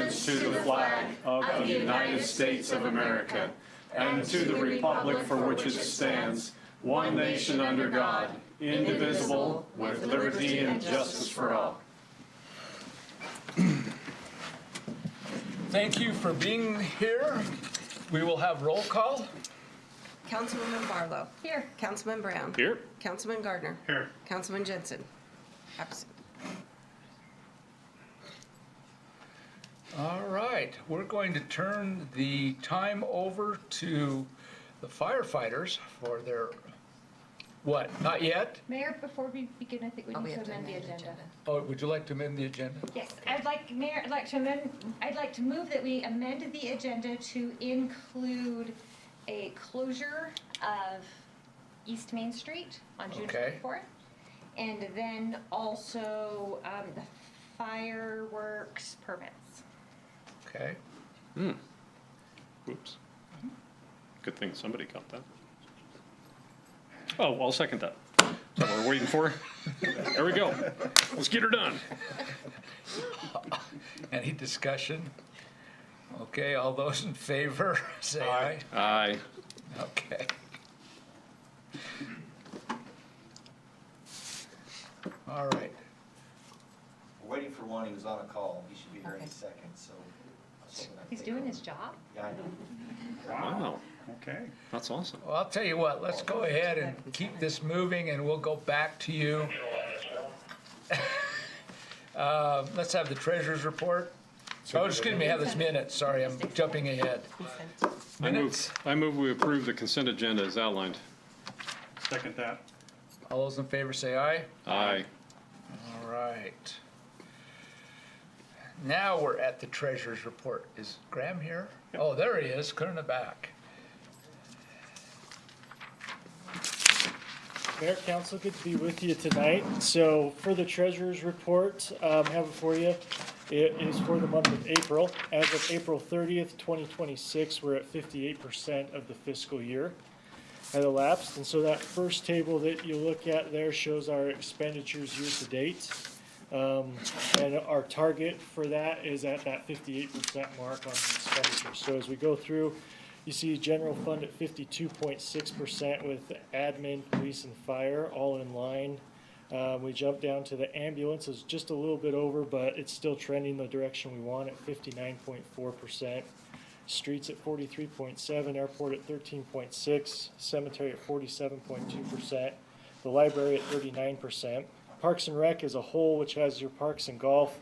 allegiance to the flag of the United States of America and to the republic for which it stands, one nation under God, indivisible, with liberty and justice for all. Thank you for being here. We will have roll call. Councilwoman Barlow. Here. Councilman Brown. Here. Councilman Gardner. Here. Councilman Jensen. Absent. All right, we're going to turn the time over to the firefighters for their, what, not yet? Mayor, before we begin, I think we need to amend the agenda. Oh, would you like to amend the agenda? Yes, Mayor, I'd like to move that we amend the agenda to include a closure of East Main Street on June Okay. 24th. And then also the fireworks permits. Okay. Oops. Good thing somebody caught that. Oh, I'll second that. Is that what we're waiting for? There we go. Let's get her done. Any discussion? Okay, all those in favor, say aye. Aye. Okay. All right. We're waiting for one. He was on a call. He should be here any second, so. He's doing his job? Yeah, I know. Wow. Okay. That's awesome. Well, I'll tell you what, let's go ahead and keep this moving and we'll go back to you. Let's have the treasurer's report. Oh, excuse me, have this minute. Sorry, I'm jumping ahead. Minutes? I move we approve the consent agenda as outlined. Second that. All those in favor say aye. Aye. All right. Now we're at the treasurer's report. Is Graham here? Oh, there he is, clear in the back. Mayor, Council, good to be with you tonight. So for the treasurer's report, have it for you. It is for the month of April. As of April 30th, 2026, we're at 58% of the fiscal year had elapsed. And so that first table that you look at there shows our expenditures year to date. And our target for that is at that 58% mark on expenditures. So as we go through, you see general fund at 52.6% with admin, police, and fire all in line. We jump down to the ambulance, it's just a little bit over, but it's still trending the direction we want at 59.4%. Streets at 43.7%, airport at 13.6%, cemetery at 47.2%, the library at 39%. Parks and Rec as a whole, which has your parks and golf,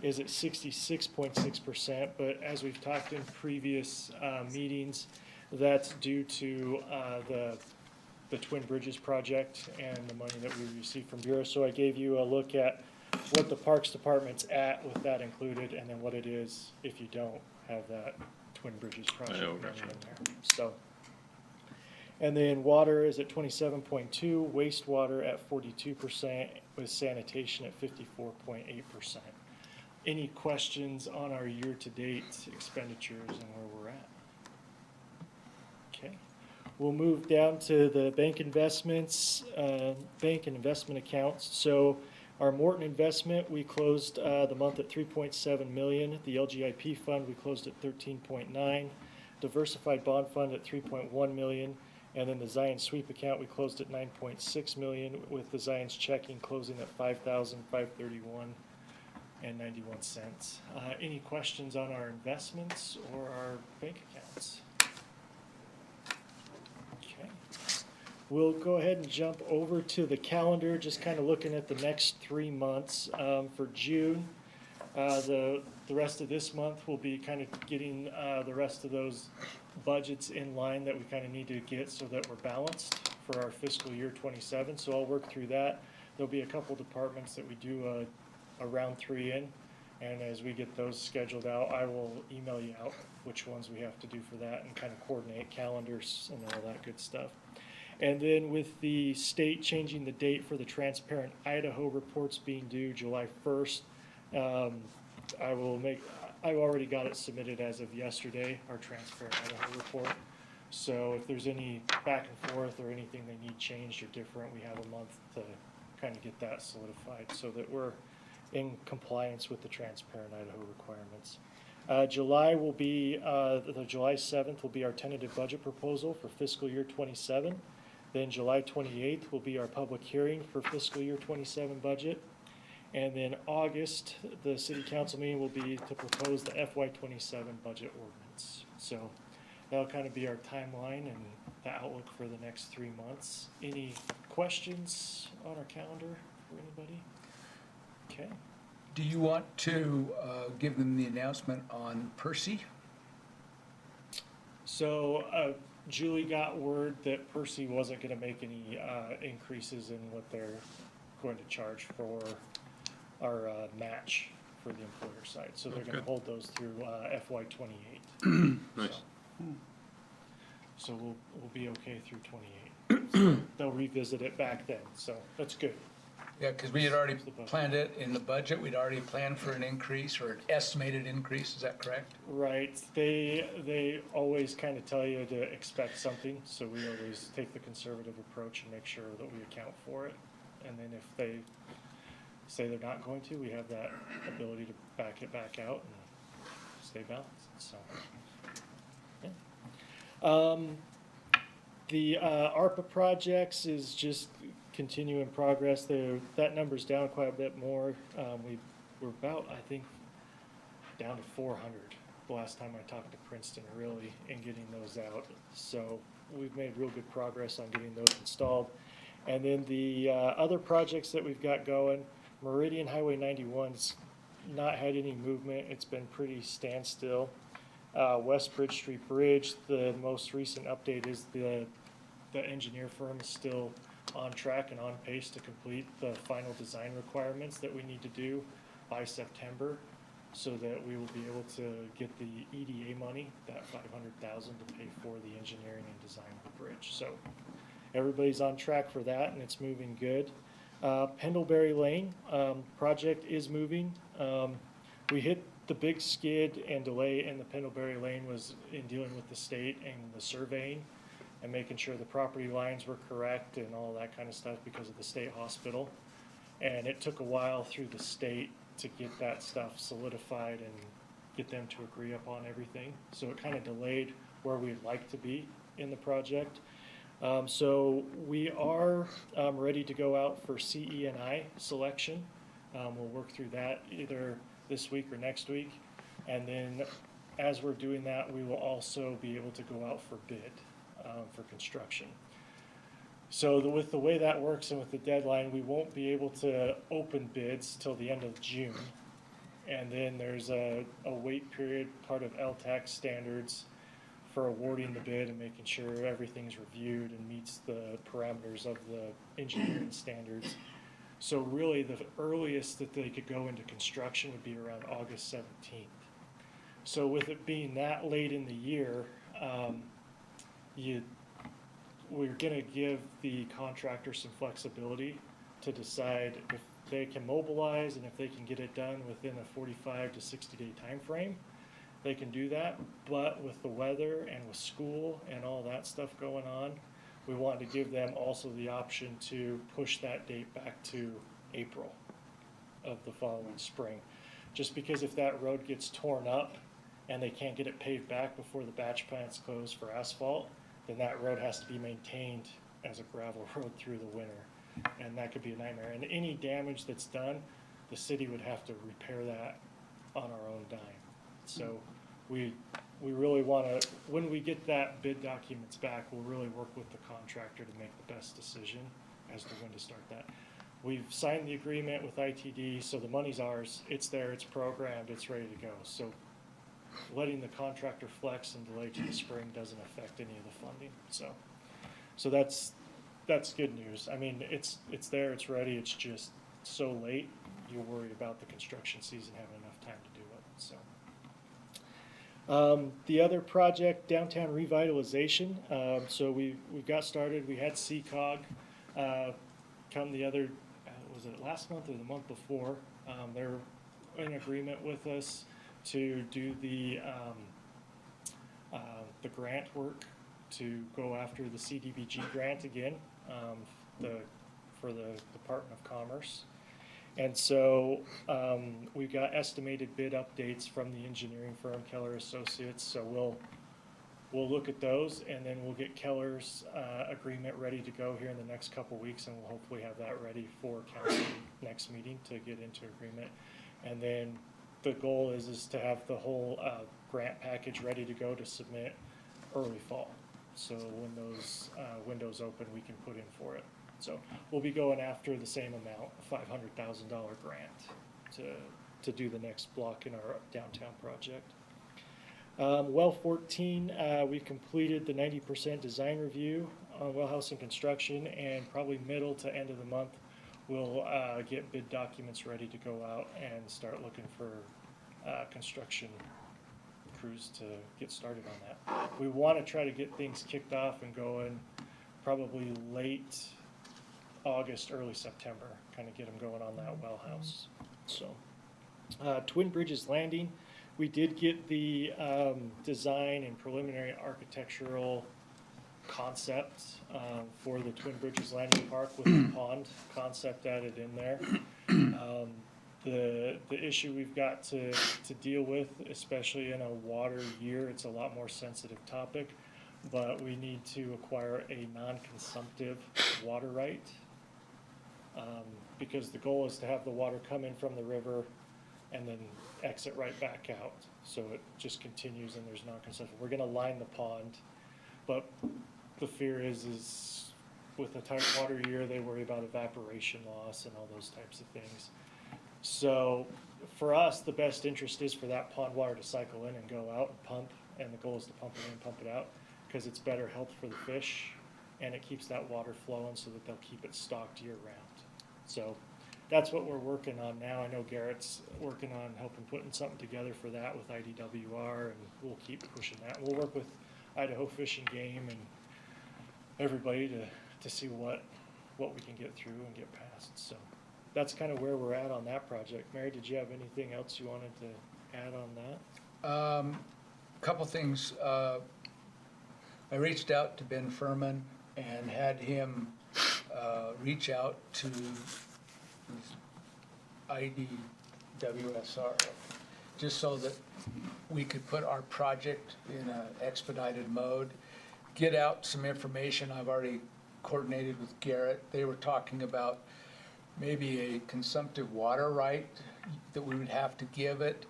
is at 66.6%, but as we've talked in previous meetings, that's due to the Twin Bridges project and the money that we received from Bureau. So I gave you a look at what the Parks Department's at with that included, and then what it is if you don't have that Twin Bridges project money in there. So. And then water is at 27.2%, wastewater at 42%, with sanitation at 54.8%. Any questions on our year-to-date expenditures and where we're at? Okay. We'll move down to the bank investments, bank and investment accounts. So our Morton investment, we closed the month at $3.7 million. The LGIP fund, we closed at $13.9. Diversified bond fund at $3.1 million. And then the Zions sweep account, we closed at $9.6 million, with the Zions checking closing at $5,531.91. Any questions on our investments or our bank accounts? Okay. We'll go ahead and jump over to the calendar, just kind of looking at the next 3 months. For June, the rest of this month will be kind of getting the rest of those budgets in line that we kind of need to get so that we're balanced for our fiscal year 27. So I'll work through that. There'll be a couple departments that we do a round 3 in, and as we get those scheduled out, I will email you out which ones we have to do for that and kind of coordinate calendars and all that good stuff. And then with the state changing the date for the Transparent Idaho reports being due July 1st, I've already got it submitted as of yesterday, our Transparent Idaho report. So if there's any back and forth or anything they need changed or different, we have a month to kind of get that solidified so that we're in compliance with the Transparent Idaho requirements. July will be, the July 7th will be our tentative budget proposal for fiscal year 27. Then July 28th will be our public hearing for fiscal year 27 budget. And then August, the city council meeting will be to propose the FY 27 budget ordinance. So that'll kind of be our timeline and the outlook for the next 3 months. Any questions on our calendar for anybody? Okay. Do you want to give them the announcement on Percy? So Julie got word that Percy wasn't going to make any increases in what they're going to charge for our match for the employer side. So they're going to hold those through FY 28. Nice. So we'll be okay through 28. They'll revisit it back then, so that's good. Yeah, because we had already planned it in the budget. We'd already planned for an increase or an estimated increase. Is that correct? Right. They always kind of tell you to expect something, so we always take the conservative approach and make sure that we account for it. And then if they say they're not going to, we have that ability to back it back out and stay balanced. So, yeah. The ARPA projects is just continuing progress. That number's down quite a bit more. We're about, I think, down to 400 the last time I talked to Princeton, really, in getting those out. So we've made real good progress on getting those installed. And then the other projects that we've got going, Meridian Highway 91's not had any movement. It's been pretty standstill. West Bridge Street Bridge, the most recent update is the engineer firm is still on track and on pace to complete the final design requirements that we need to do by September, so that we will be able to get the EDA money, that $500,000, to pay for the engineering and design of the bridge. So everybody's on track for that, and it's moving good. Pendlebury Lane project is moving. We hit the big skid and delay in the Pendlebury Lane was in dealing with the state and the surveying and making sure the property lines were correct and all that kind of stuff because of the state hospital. And it took a while through the state to get that stuff solidified and get them to agree upon everything. So it kind of delayed where we'd like to be in the project. So we are ready to go out for CE&I selection. We'll work through that either this week or next week. And then as we're doing that, we will also be able to go out for bid for construction. So with the way that works and with the deadline, we won't be able to open bids till the end of June. And then there's a wait period, part of LTAC standards, for awarding the bid and making sure everything's reviewed and meets the parameters of the engineering standards. So really the earliest that they could go into construction would be around August 17th. So with it being that late in the year, we're gonna give the contractor some flexibility to decide if they can mobilize and if they can get it done within a 45 to 60 day time frame. They can do that, but with the weather and with school and all that stuff going on, we want to give them also the option to push that date back to April of the following spring. Just because if that road gets torn up and they can't get it paved back before the batch plants close for asphalt, then that road has to be maintained as a gravel road through the winter. And that could be a nightmare. And any damage that's done, the city would have to repair that on our own dime. So we really want to, when we get that bid documents back, we'll really work with the contractor to make the best decision as to when to start that. We've signed the agreement with ITD, so the money's ours. It's there, it's programmed, it's ready to go. So letting the contractor flex and delay to the spring doesn't affect any of the funding. So that's good news. I mean, it's there, it's ready. It's just so late. You worry about the construction season having enough time to do it. So. The other project, downtown revitalization. So we got started. We had CCOG come the other, was it last month or the month before? They're in agreement with us to do the grant work to go after the CDBG grant again for the Department of Commerce. And so we've got estimated bid updates from the engineering firm Keller Associates. So we'll look at those, and then we'll get Keller's agreement ready to go here in the next couple weeks, and we'll hopefully have that ready for council next meeting to get into agreement. And then the goal is to have the whole grant package ready to go to submit early fall. So when those windows open, we can put in for it. So we'll be going after the same amount, a $500,000 grant to do the next block in our downtown project. Well 14, we completed the 90% design review on well house and construction, and probably middle to end of the month, we'll get bid documents ready to go out and start looking for construction crews to get started on that. We want to try to get things kicked off and going probably late August, early September, kind of get them going on that well house. So, Twin Bridges Landing, we did get the design and preliminary architectural concept for the Twin Bridges Landing Park with the pond concept added in there. The issue we've got to deal with, especially in a water year, it's a lot more sensitive topic, but we need to acquire a non-consumptive water right. Because the goal is to have the water come in from the river and then exit right back out. So it just continues and there's non-consumptive. We're gonna line the pond, but the fear is with a tight water year, they worry about evaporation loss and all those types of things. So for us, the best interest is for that pond water to cycle in and go out and pump, and the goal is to pump it in and pump it out, because it's better health for the fish, and it keeps that water flowing so that they'll keep it stocked year round. So that's what we're working on now. I know Garrett's working on helping putting something together for that with IDWR, and we'll keep pushing that. We'll work with Idaho Fish and Game and everybody to see what we can get through and get past. So that's kind of where we're at on that project. Mary, did you have anything else you wanted to add on that? Couple things. I reached out to Ben Furman and had him reach out to IDWSR, just so that we could put our project in an expedited mode, get out some information. I've already coordinated with Garrett. They were talking about maybe a consumptive water right that we would have to give it.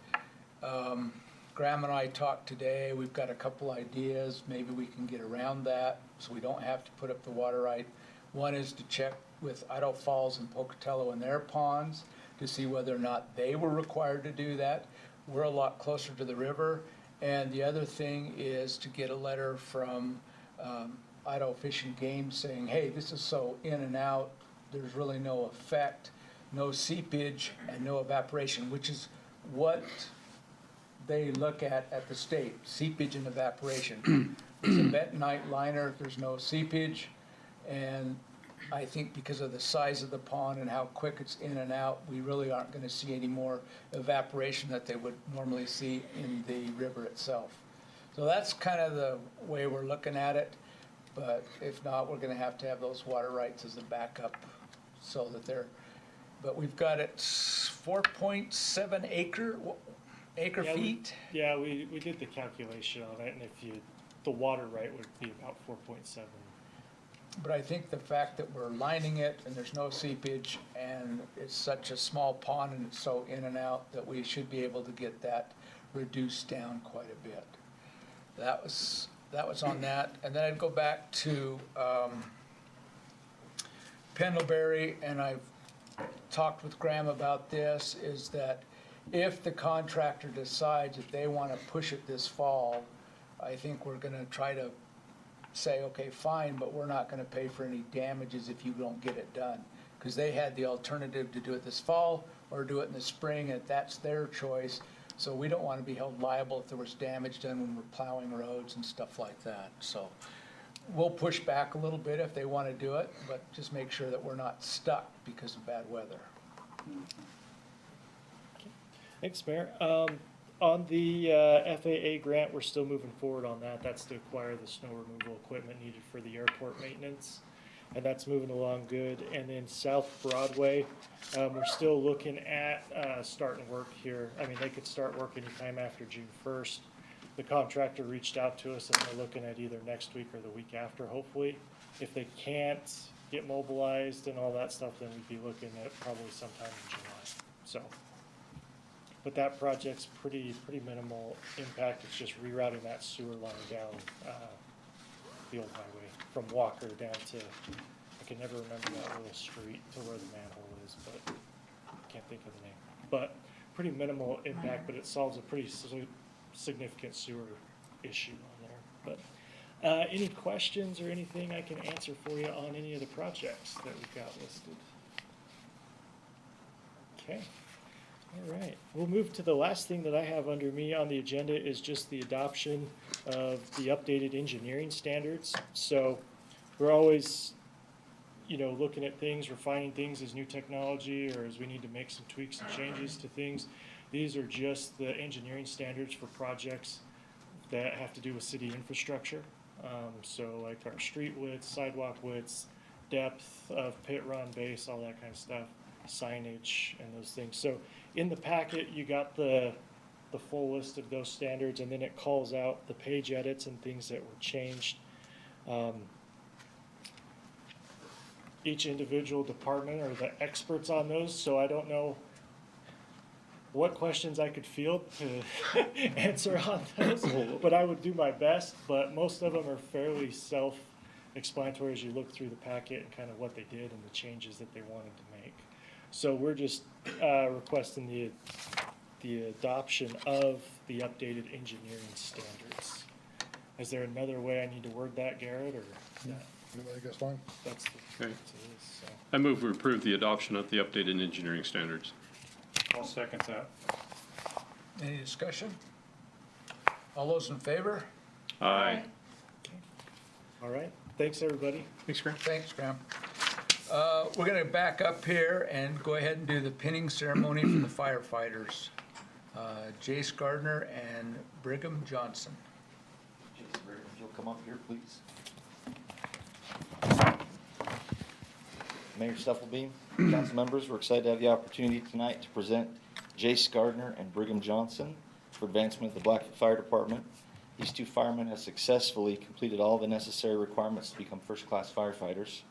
Graham and I talked today. We've got a couple ideas. Maybe we can get around that so we don't have to put up the water right. One is to check with Idaho Falls and Pocatello and their ponds to see whether or not they were required to do that. We're a lot closer to the river. And the other thing is to get a letter from Idaho Fish and Game saying, hey, this is so in and out, there's really no effect, no seepage, and no evaporation, which is what they look at the state, seepage and evaporation. It's a bentonite liner, there's no seepage, and I think because of the size of the pond and how quick it's in and out, we really aren't going to see any more evaporation that they would normally see in the river itself. So that's kind of the way we're looking at it, but if not, we're going to have those water rights as a backup so that they're, but we've got it 4.7 acre Yeah, feet. Yeah, we did the calculation on it, and the water right would be about 4.7. But I think the fact that we're lining it and there's no seepage and it's such a small pond and it's so in and out that we should be able to get that reduced down quite a bit. That was on that. And then I'd go back to Pendlebury, and I've talked with Graham about this, is that if the contractor decides that they want to push it this fall, I think we're going to try to say, okay, fine, but we're not going to pay for any damages if you don't get it done. Because they had the alternative to do it this fall or do it in the spring, and that's their choice. So we don't want to be held liable if there was damage done when we're plowing roads and stuff like that. So we'll push back a little bit if they want to do it, but just make sure that we're not stuck because of bad weather. Thanks, Mayor. On the FAA grant, we're still moving forward on that. That's to acquire the snow removal equipment needed for the airport maintenance. and that's moving along good. And then South Broadway, we're still looking at starting work here. I mean, they could start work anytime after June 1st. The contractor reached out to us, and they're looking at either next week or the week after, hopefully. If they can't get mobilized and all that stuff, then we'd be looking at probably sometime in July. So, but that project's pretty minimal impact. It's just rerouting that sewer line down the old highway from Walker down to, I can never remember that little street to where the manhole is, but I can't think of the name. But pretty minimal impact, but it solves a pretty significant sewer issue on there. But any questions or anything I can answer for you on any of the projects that we've got listed? Okay. All right, we'll move to the last thing that I have under me on the agenda is just the adoption of the updated engineering standards. So we're always, looking at things, refining things as new technology or as we need to make some tweaks and changes to things. These are just the engineering standards for projects that have to do with city infrastructure. So like our street widths, sidewalk widths, depth of pit run base, all that kind of stuff, signage and those things. So in the packet, you got the full list of those standards, and then it calls out the page edits and things that were changed. Each individual department are the experts on those, so I don't know what questions I could field to answer on those, but I would do my best. But most of them are fairly self-explanatory as you look through the packet and kind of what they did and the changes that they wanted to make. So we're just requesting the adoption of the updated engineering standards. Is there another way I need to word that, Garrett, or that, I guess fine. that's the, Okay. that's it is, so. I move we approve the adoption of the updated engineering standards. I'll second that. Any discussion? All those in favor? Aye. All right, thanks, everybody. Thanks, Graham. Thanks, Graham. We're gonna back up here and go ahead and do the pinning ceremony for the firefighters. JAYCE GARDNER and Brigham Johnson. Jason, if you'll come up here, please. Mayor STUFFLEBEAM, council members, we're excited to have the opportunity tonight to present JAYCE GARDNER and Brigham Johnson for advancement of the Blackfoot Fire Department. These two firemen have successfully completed all the necessary requirements to become first-class firefighters.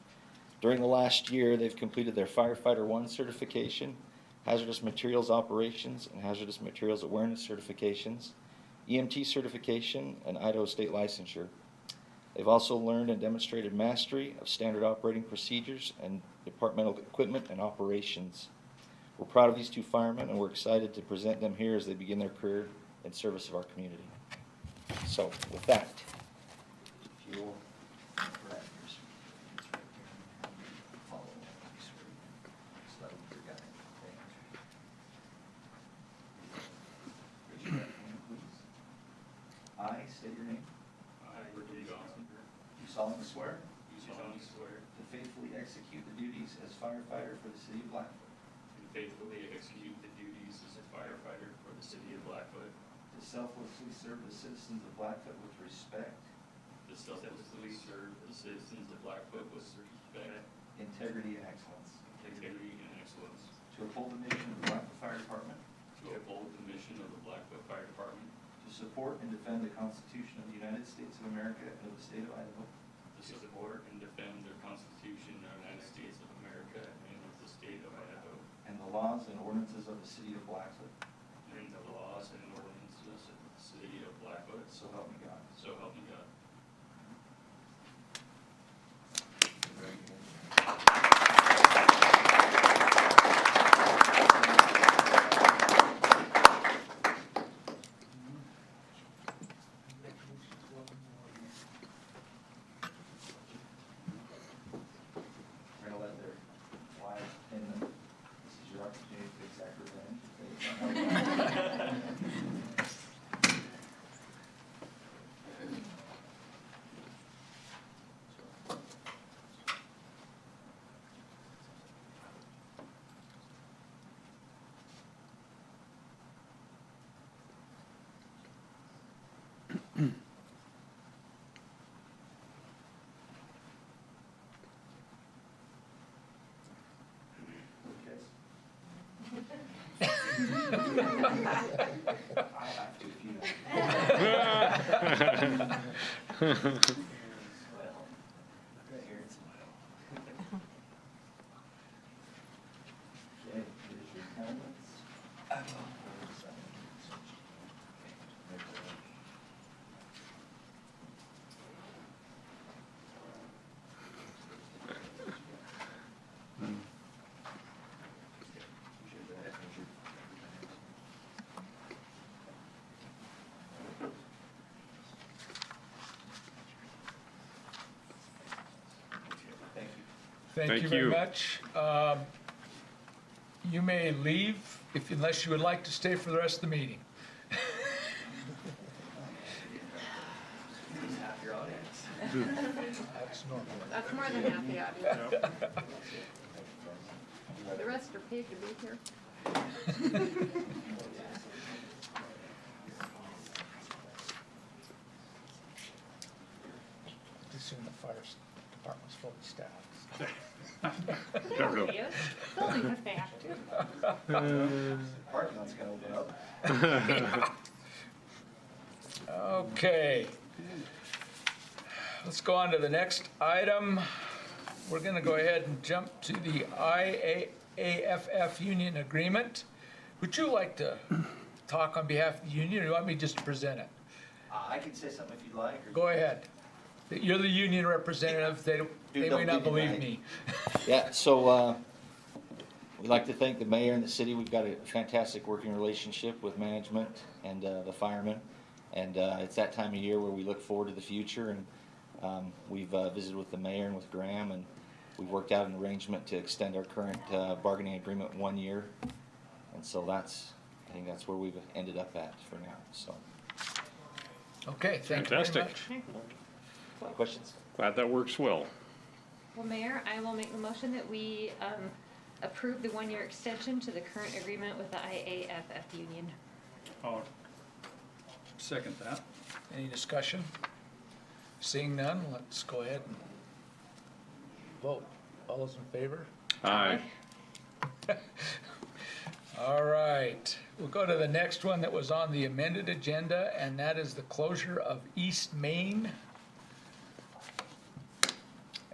During the last year, they've completed their Firefighter 1 certification, Hazardous Materials Operations and Hazardous Materials Awareness certifications, EMT certification, and Idaho State licensure. They've also learned and demonstrated mastery of standard operating procedures and departmental equipment and operations. We're proud of these two firemen, and we're excited to present them here as they begin their career in service of our community. So, with that, if you'll grab yours, it's right here. Follow along, please. Just let them do that. Raise your right hand, please. I state your name. I, Brigham Johnson, Do solemnly swear do solemnly swear to faithfully execute the duties as firefighter for the city of Blackfoot, to faithfully execute the duties as a firefighter for the city of Blackfoot, to selflessly serve the citizens of Blackfoot with respect, to selflessly serve the citizens of Blackfoot with respect, integrity, and excellence, integrity, and excellence, to uphold the mission of the Blackfoot Fire Department, to uphold the mission of the Blackfoot Fire Department, to support and defend the Constitution of the United States of America and of the state of Idaho, to support and defend the Constitution of the United States of America and of the state of Idaho, and the laws and ordinances of the city of Blackfoot, and the laws and ordinances of the city of Blackfoot, so help me God. so help me God. We're gonna let their wives pin them. This is your opportunity to exact revenge. Thank you very much. You may leave unless you would like to stay for the rest of the meeting. That's normal. That's more than half the audience. The rest are paid to be here. Pretty soon the fire department's fully staffed. Don't go. It's only because they have to. Parking lot's gonna open up. Okay. Let's go on to the next item. We're going to go ahead and jump to the IAFF union agreement. Would you like to talk on behalf of the union, or do you want me just to present it? I can say something if you'd like. Or... Go ahead. You're the union representative. They may don't not do believe deny. me. Yeah, so we'd like to thank the mayor and the city. We've got a fantastic working relationship with management and the firemen. And it's that time of year where we look forward to the future. And we've visited with the mayor and with GRAHM, and we worked out an arrangement to extend our current bargaining agreement 1 year. And so I think that's where we've ended up at for now. So, Okay, thank you very Fantastic. much. any questions? Glad that works well. Well, Mayor, I will make the motion that we approve the 1-year extension to the current agreement with the IAFF union. I'll second that. Any discussion? Seeing none, let's go ahead and vote. All those in favor? Aye. All right, we'll go to the next one that was on the amended agenda, and that is the closure of East Main.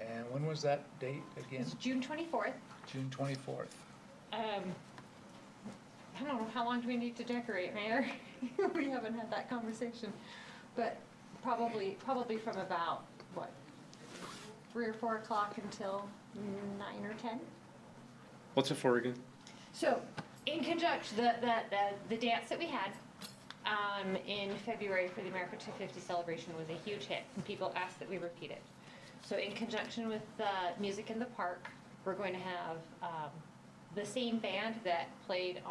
And when was that date again? It's June 24th. June 24th. I don't know, how long do we need to decorate, Mayor? We haven't had that conversation, but probably from about, what, 3 or 4 o'clock until 9 or 10? What's it for again? So, in conjunction, the dance that we had in February for the America 250 celebration was a huge hit, and people asked that we repeat it. So in conjunction with Music in the Park, we're going to have the same band that played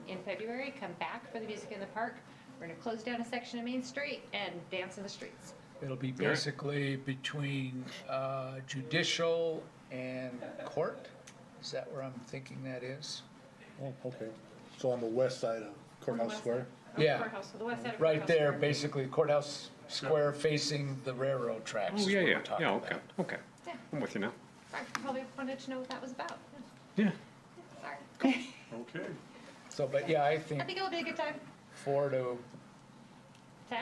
in February come back for the Music in the Park. We're going to close down a section of Main Street and dance in the streets. It'll be basically between judicial and court. Is that where I'm thinking that is? Oh, okay. So on the west side of Courthouse Square? Yeah. Courthouse, so the west side of Right Courthouse there, Square. basically Courthouse Square facing the railroad tracks. Oh, is yeah, what yeah, we're talking yeah, about. okay, okay. Yeah. I'm with you now. I probably wanted to know what that was about. Yeah. Sorry. Okay. So, but yeah, I I think think it'll be a good time. 4 to, 10?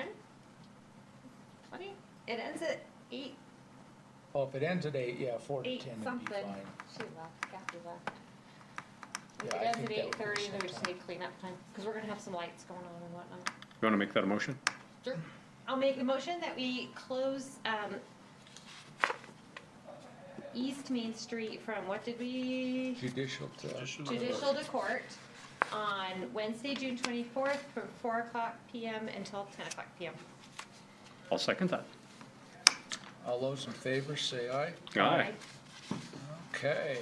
20? It ends at 8. well, if it ends at 8, yeah, 4 to 8 10 would be something. fine. She left, Kathy left. If Yeah, it I ends think at that would be 8:30, then we just sometime. need cleanup time, because we're gonna have some lights going on and whatnot. You want to make that a motion? Sure. I'll make the motion that we close, East Main Street from, what did we? Judicial to, Judicial to court on Wednesday, June 24th, from 4 o'clock PM until 10 o'clock PM. I'll second that. all those in favor, say aye. Aye. Okay.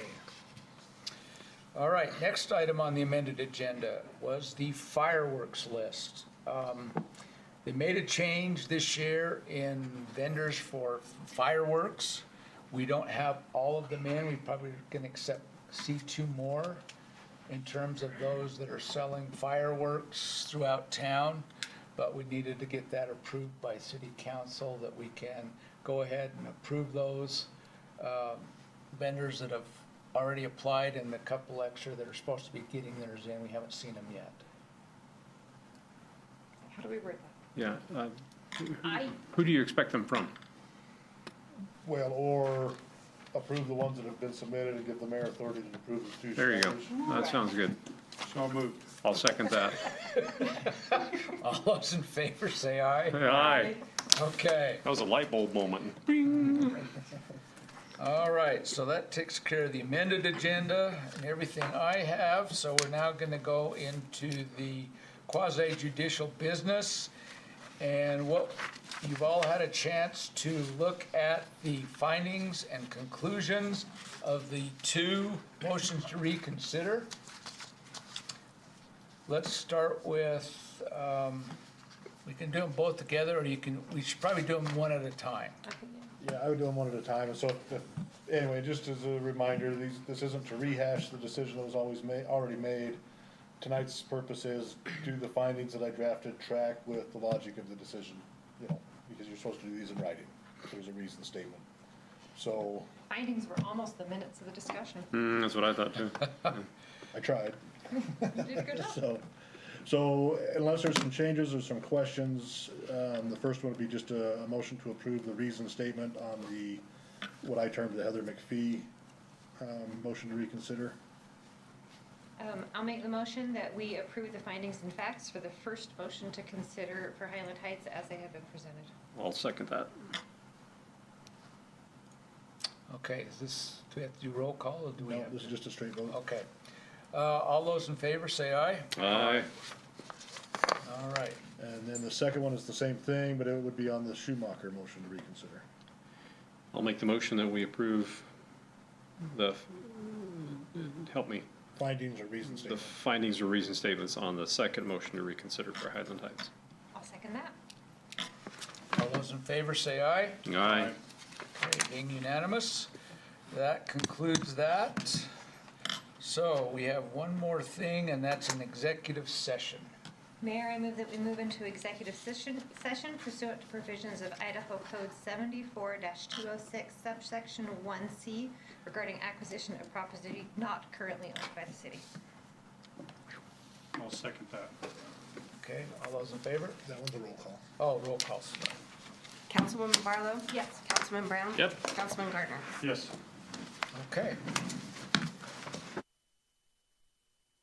All right, next item on the amended agenda was the fireworks list. They made a change this year in vendors for fireworks. We don't have all of them in. We probably can see 2 more in terms of those that are selling fireworks throughout town. But we needed to get that approved by city council that we can go ahead and approve those vendors that have already applied and the couple extra that are supposed to be getting theirs in. We haven't seen them yet. How do we word that? Yeah. I, Who do you expect them from? Well, or approve the ones that have been submitted and give the mayor authority to approve the 2 There you go. standards. That sounds good. So moved. I'll second that. All those in favor say aye. Aye. Okay, That was a light bulb moment. all right, so that takes care of the amended agenda and everything I have. So we're now gonna go into the quasi judicial business. And what, you've all had a chance to look at the findings and conclusions of the 2 motions to reconsider. Let's start with, we can do them both together, or we should probably do them one at a time. Yeah, I would do them one at a time, and so, anyway, just as a reminder, this isn't to rehash the decision that was already made. Tonight's purpose is do the findings that I drafted track with the logic of the decision, because you're supposed to do these in writing, if there's a reason statement. So, findings were almost the minutes of the discussion. That's what I thought too. I tried. You did a good job. So unless there's some changes or some questions, the first one would be just a motion to approve the reason statement on what I termed the Heather McPhee, motion to reconsider. I'll make the motion that we approve the findings and facts for the first motion to consider for Highland Heights as they have been presented. I'll second that. Okay, do we have to do roll call, or do we No, have? this is just a straight vote. Okay. All those in favor say aye. Aye. All right. And then the second one is the same thing, but it would be on the Schumacher motion to reconsider. I'll make the motion that we approve help me, Findings or reason the statement. findings or reason statements on the second motion to reconsider for Highland Heights. I'll second that. All those in favor say aye. Aye. Okay, being unanimous, that concludes that. So we have one more thing, and that's an executive session. Mayor, I move that we move into executive session pursuant to provisions of Idaho Code 74-206 subsection 1C regarding acquisition of property not currently owned by the city. I'll second that. Okay, all those in favor? That one's a roll call. Oh, roll call. Councilwoman Barlow? Yes. Councilman Brown? Yep. Councilman Gardner? Yes. Okay.